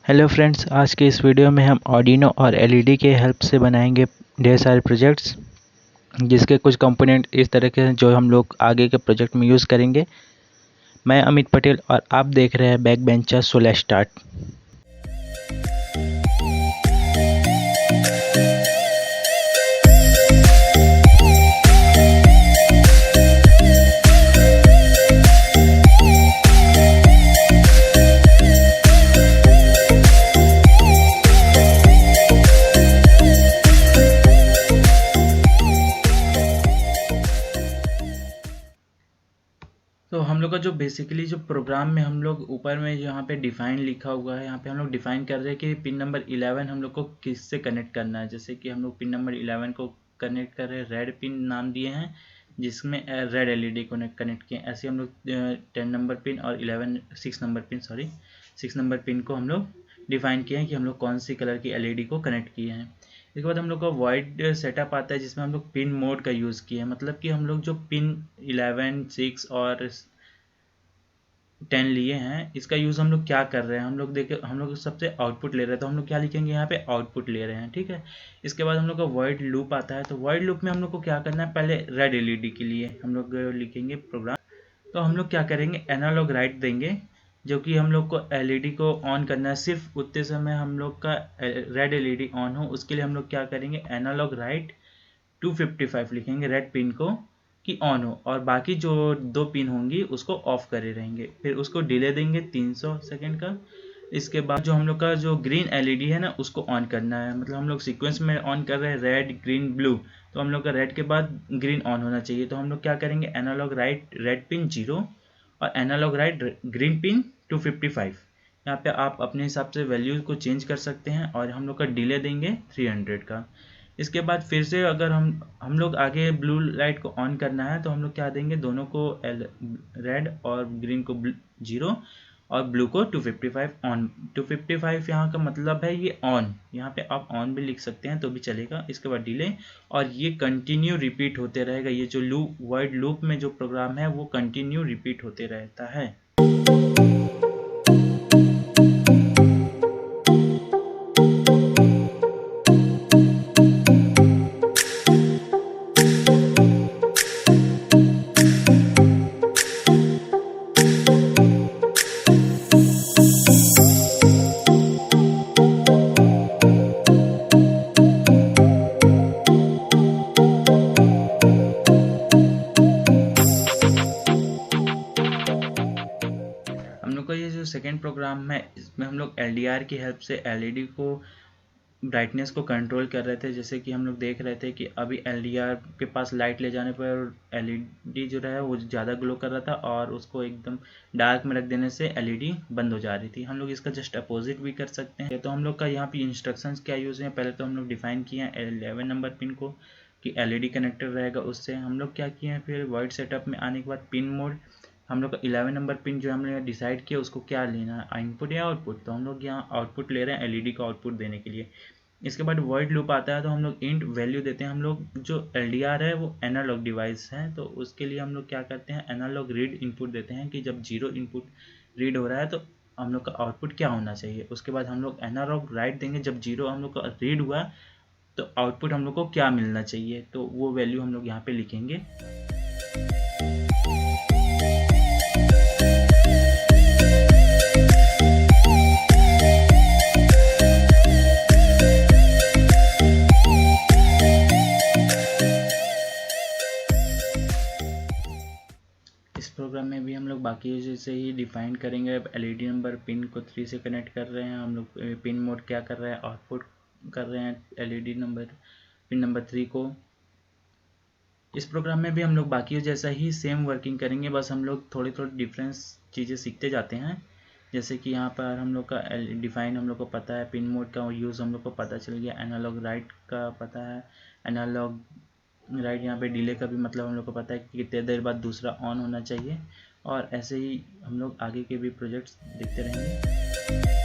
Hello friends, आज के इस वीडियो में हम आर्डिनो और एलईडी के हेल्प से बनाएंगे ढेर सारे प्रोजेक्ट्स, जिसके कुछ कंपोनेंट इस तरह के हैं जो हम लोग आगे के प्रोजेक्ट में यूज़ करेंगे। मैं अमित पटेल और आप देख रहे हैं back bencher so let's start. तो हम लोग का जो बेसिकली जो प्रोग्राम में हम लोग ऊपर में यहाँ पे डिफाइन लिखा हुआ है, यहाँ पे हम लोग डिफाइन कर रहे हैं कि पिन नंबर 11 हम लोग को किससे कनेक्ट करना है। जैसे कि हम लोग पिन नंबर 11 को कनेक्ट कर रहे हैं, रेड पिन नाम दिए हैं जिसमें रेड एलईडी को कनेक्ट किए। ऐसे हम लोग 10 नंबर पिन और 6 नंबर पिन को हम लोग डिफाइन किए हैं कि हम लोग कौन सी कलर की एलईडी को कनेक्ट किए हैं। इसके बाद हम लोग का वाइड सेटअप आता है जिसमें हम लोग पिन मोड का यूज़ किए हैं। मतलब कि हम लोग जो पिन 11, 6 और 10 लिए हैं, इसका यूज़ हम लोग क्या कर रहे हैं, हम लोग देखे हम लोग सबसे आउटपुट ले रहे हैं, तो हम लोग क्या लिखेंगे यहाँ पे आउटपुट ले रहे हैं। ठीक है। इसके बाद हम लोग का वॉइड लूप आता है। तो वॉइड लूप में हम लोग को क्या करना है, पहले रेड एलईडी के लिए हम लोग लिखेंगे प्रोग्राम। तो हम लोग क्या करेंगे, एनालॉग राइट देंगे, जो कि हम लोग को एलईडी को ऑन करना है। सिर्फ उतने समय हम लोग का रेड एलईडी ऑन हो, उसके लिए हम लोग क्या करेंगे, एनालॉग राइट 255 लिखेंगे रेड पिन को कि ऑन हो, और बाकी जो 2 पिन होंगी उसको ऑफ करे रहेंगे। फिर उसको डिले देंगे 300 सेकेंड का। इसके बाद जो हम लोग का जो ग्रीन एलईडी है ना, उसको ऑन करना है। मतलब हम लोग सीक्वेंस में ऑन कर रहे हैं रेड, ग्रीन, ब्लू, तो हम लोग का रेड के बाद ग्रीन ऑन होना चाहिए। तो हम लोग क्या करेंगे, एनालॉग राइट रेड पिन 0 और एनालॉग राइट ग्रीन पिन 255। यहाँ पे आप अपने हिसाब से वैल्यूज को चेंज कर सकते हैं। और हम लोग का डिले देंगे 300 का। इसके बाद फिर से अगर हम लोग आगे ब्लू लाइट को ऑन करना है, तो हम लोग क्या देंगे, दोनों को रेड और ग्रीन को 0 और ब्लू को 255 ऑन। 255 यहाँ का मतलब है ये ऑन, यहाँ पे आप ऑन भी लिख सकते हैं तो भी चलेगा। इसके बाद डिले, और ये कंटिन्यू रिपीट होते रहेगा। ये जो लूप वर्ड लूप में जो प्रोग्राम है वो कंटिन्यू रिपीट होते रहता है। हम लोग का ये जो सेकेंड प्रोग्राम है, इसमें हम लोग एलडीआर की हेल्प से एलईडी को ब्राइटनेस को कंट्रोल कर रहे थे। जैसे कि हम लोग देख रहे थे कि अभी एलडीआर के पास लाइट ले जाने पर एलईडी जो है वो ज़्यादा ग्लो कर रहा था, और उसको एकदम डार्क में रख देने से एलईडी बंद हो जा रही थी। हम लोग इसका जस्ट अपोजिट भी कर सकते हैं। तो हम लोग का यहाँ पे इंस्ट्रक्शंस क्या यूज़ है, पहले तो हम लोग डिफाइन किए हैं 11 नंबर पिन को कि एलईडी कनेक्टर रहेगा। उससे हम लोग क्या किए हैं, फिर वाइड सेटअप में आने के बाद पिन मोड, हम लोग का 11 नंबर पिन जो हमने डिसाइड किया उसको क्या लेना है, इनपुट या आउटपुट। तो हम लोग यहाँ आउटपुट ले रहे हैं एलईडी को आउटपुट देने के लिए। इसके बाद वॉइड लूप आता है, तो हम लोग इंट वैल्यू देते हैं। हम लोग जो एलडीआर है वो एनालॉग डिवाइस है, तो उसके लिए हम लोग क्या करते हैं, एनालॉग रीड इनपुट देते हैं कि जब 0 इनपुट रीड हो रहा है तो हम लोग का आउटपुट क्या होना चाहिए। उसके बाद हम लोग एनालॉग राइट देंगे, जब 0 हम लोग का रीड हुआ तो आउटपुट हम लोग को क्या मिलना चाहिए, तो वो वैल्यू हम लोग यहाँ पे लिखेंगे। इस प्रोग्राम में भी हम लोग बाकी जैसे ही डिफाइन करेंगे। अब एलईडी नंबर पिन को 3 से कनेक्ट कर रहे हैं, हम लोग पिन मोड क्या कर रहे हैं, आउटपुट कर रहे हैं एलईडी नंबर पिन नंबर 3 को। इस प्रोग्राम में भी हम लोग बाकी जैसा ही सेम वर्किंग करेंगे, बस हम लोग थोड़ी थोड़ी डिफरेंस चीज़ें सीखते जाते हैं। जैसे कि यहाँ पर हम लोग का डिफाइन हम लोग को पता है, पिन मोड का यूज़ हम लोग को पता चल गया, एनालॉग राइट का पता है, एनालॉग राइट यहाँ पे डिले का भी मतलब हम लोग को पता है कि कितने देर बाद दूसरा ऑन होना चाहिए। और ऐसे ही हम लोग आगे के भी प्रोजेक्ट्स देखते रहेंगे।